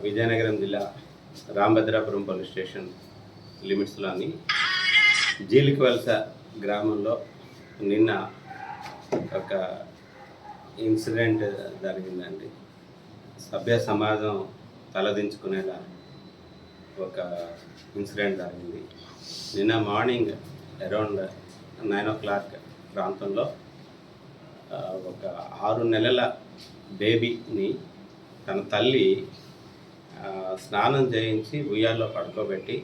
విజయనగరం జిల్లా రాంభద్రాపురం police station లిమిట్స్లోని జీలికవలస గ్రామంలో నిన్న ఒక ఇన్సిడెంట్ జరిగిందండి. సభ్య సమాజం తలదించుకునేలా ఒక ఇన్సిడెంట్ జరిగింది. నిన్న మార్నింగ్ అరౌండ్ 9 o'clock ప్రాంతంలో ఒక 6 నెలల బేబీని తన తల్లి స్నానం చేయించి ఉయ్యాల్లో పడుకోబెట్టి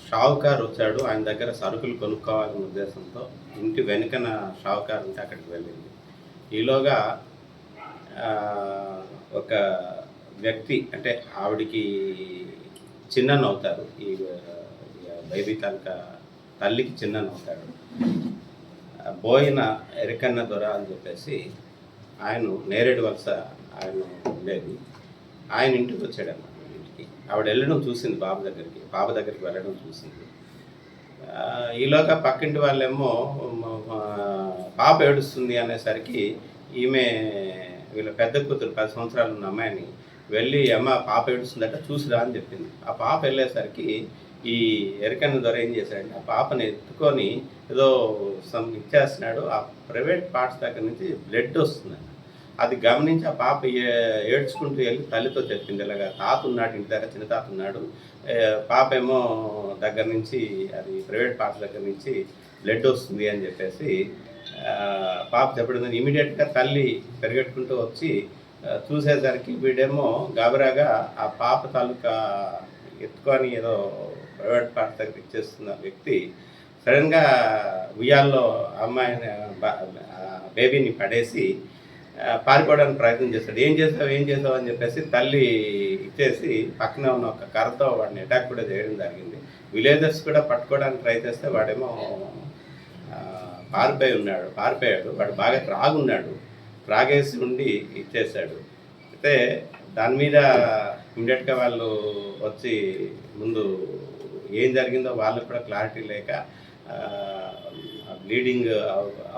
షావుకారు వచ్చాడు. ఆయన దగ్గర సరుకులు కొనుక్కోవాలనే ఉద్దేశంతో ఇంటి వెనుకన షావుకారు ఉంటే అక్కడికి వెళ్ళింది. ఈలోగా ఒక వ్యక్తి, అంటే ఆవిడికి చిన్నన్న అవుతారు, ఈ బేబీ తాలూకా తల్లికి చిన్నన్న అవుతాడు, బోయిన ఎరికన్న దొర అని చెప్పేసి ఆయన నేరేడు వలస ఆయన ఉండేది. ఆయన ఇంటికి వచ్చాడన్నమాట. ఇంటికి ఆవిడ వెళ్ళడం చూసింది, బాబు దగ్గరికి వెళ్ళడం చూసింది. ఈలోగా పక్కింటి వాళ్ళేమో పాప ఏడుస్తుంది అనేసరికి ఈమె వీళ్ళ పెద్ద కూతురు 10 సంవత్సరాలు ఉన్న అమ్మాయిని వెళ్ళి అమ్మ పాప ఏడుస్తుందట చూసిరా అని చెప్పింది. ఆ పాప వెళ్ళేసరికి ఈ ఎరికన్న దొర ఏం చేశాడంటే ఆ పాపని ఎత్తుకొని ఏదో ఇచ్చేస్తున్నాడు. ఆ ప్రైవేట్ పార్ట్స్ దగ్గర నుంచి బ్లడ్ వస్తుందండి. అది గమనించి ఆ పాప ఏడ్చుకుంటూ వెళ్ళి తల్లితో చెప్పింది, ఇలాగా తాత ఉన్నాడు ఇంటి దగ్గర, చిన్న తాత ఉన్నాడు, పాప ఏమో దగ్గర నుంచి అది ప్రైవేట్ పార్ట్స్ దగ్గర నుంచి బ్లడ్ వస్తుంది అని చెప్పేసి పాప చెప్పడం. ఇమీడియట్గా తల్లి పెరిగెట్టుకుంటూ వచ్చి చూసేసరికి వీడేమో గాబరాగా ఆ పాప తాలూకా ఎత్తుకొని ఏదో ప్రైవేట్ పార్ట్స్ దగ్గర ఇచ్చేస్తున్న వ్యక్తి సడన్గా ఉయ్యాల్లో అమ్మాయిని బేబీని పడేసి పారిపోవడానికి ప్రయత్నం చేస్తాడు. ఏం చేసావు అని చెప్పేసి తల్లి ఇచ్చేసి పక్కన ఉన్న ఒక కర్రతో వాడిని అటాక్ కూడా చేయడం జరిగింది. విలేజర్స్ కూడా పట్టుకోవడానికి ట్రై చేస్తే వాడేమో పారిపోయాడు. వాడు బాగా త్రాగేసి ఉండి ఇచ్చేసాడు. అయితే దాని మీద ఇమ్మీడియట్గా వాళ్ళు వచ్చి ముందు ఏం జరిగిందో వాళ్ళకు కూడా క్లారిటీ లేక బ్లీడింగ్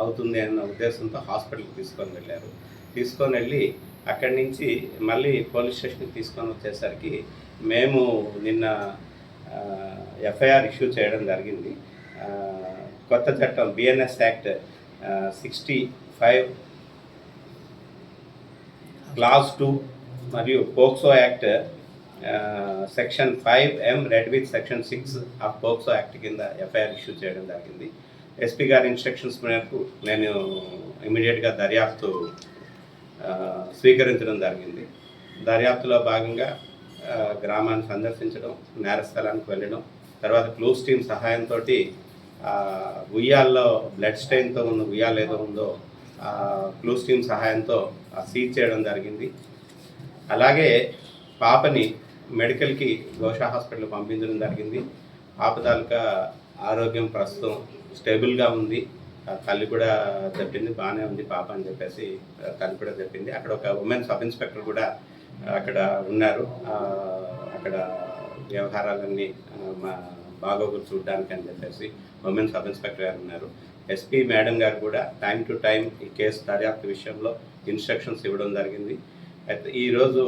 అవుతుంది అన్న ఉద్దేశంతో హాస్పిటల్కి తీసుకొని వెళ్ళి అక్కడి నుంచి మళ్ళీ పోలీస్ స్టేషన్కి తీసుకొని వచ్చేసరికి మేము నిన్న ఎఫ్ఐఆర్ ఇష్యూ చేయడం జరిగింది. కొత్త చట్టం BNS Act 65 Clause 2 మరియు POCSO act section 5M red with section 6 of POCSO act కింద ఎఫ్ఐఆర్ ఇష్యూ చేయడం జరిగింది. ఎస్పీ గారి ఇన్స్ట్రక్షన్స్ మేరకు నేను ఇమీడియట్గా దర్యాప్తు స్వీకరించడం జరిగింది. దర్యాప్తులో భాగంగా గ్రామాన్ని సందర్శించడం, నేరస్థలానికి వెళ్ళడం, తర్వాత క్లూస్ టీమ్ సహాయంతో ఉయ్యాల్లో బ్లడ్ స్టెయిన్తో ఉన్న ఉయ్యాలు ఏదో ఉందో క్లూస్ టీమ్ సహాయంతో సీజ్ చేయడం జరిగింది. అలాగే పాపని మెడికల్కి గోషా హాస్పిటల్ పంపించడం జరిగింది. పాప తాలూకా ఆరోగ్యం ప్రస్తుతం స్టేబుల్గా ఉంది. తల్లి కూడా చెప్పింది బాగానే ఉంది పాప అని చెప్పేసి తల్లి కూడా చెప్పింది. అక్కడ ఒక ఉమెన్ సబ్ ఇన్స్పెక్టర్ కూడా అక్కడ ఉన్నారు. అక్కడ వ్యవహారాలన్నీ బాగోగులు చూడడానికి అని చెప్పేసి ఉమెన్ సబ్ ఇన్స్పెక్టర్ గారు ఉన్నారు. ఎస్పీ మేడం గారు కూడా టైం టు టైం ఈ కేసు దర్యాప్తు విషయంలో ఇన్స్ట్రక్షన్స్ ఇవ్వడం జరిగింది. అయితే ఈరోజు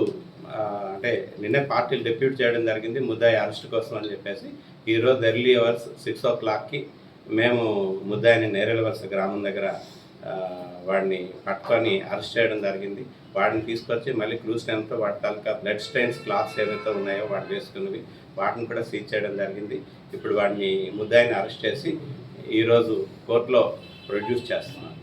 అంటే నిన్నే పార్టీలు డిప్యూట్ చేయడం జరిగింది ముద్దాయి అరెస్ట్ కోసం అని చెప్పేసి. ఈరోజు ఎర్లీ అవర్స్ 6 o'clockకి మేము ముద్దాయిని నేరేలవలస గ్రామం దగ్గర వాడిని పట్టుకొని అరెస్ట్ చేయడం జరిగింది. వాడిని తీసుకొచ్చి మళ్ళీ క్లూస్ టైంతో వాటి తాలూకా బ్లడ్ స్టెయిన్స్ క్లాత్స్ ఏవైతే ఉన్నాయో వాడు వేసుకున్నవి వాటిని కూడా సీజ్ చేయడం జరిగింది. ఇప్పుడు వాడిని ముద్దాయిని అరెస్ట్ చేసి ఈరోజు కోర్టులో ప్రొడ్యూస్ చేస్తున్నాం.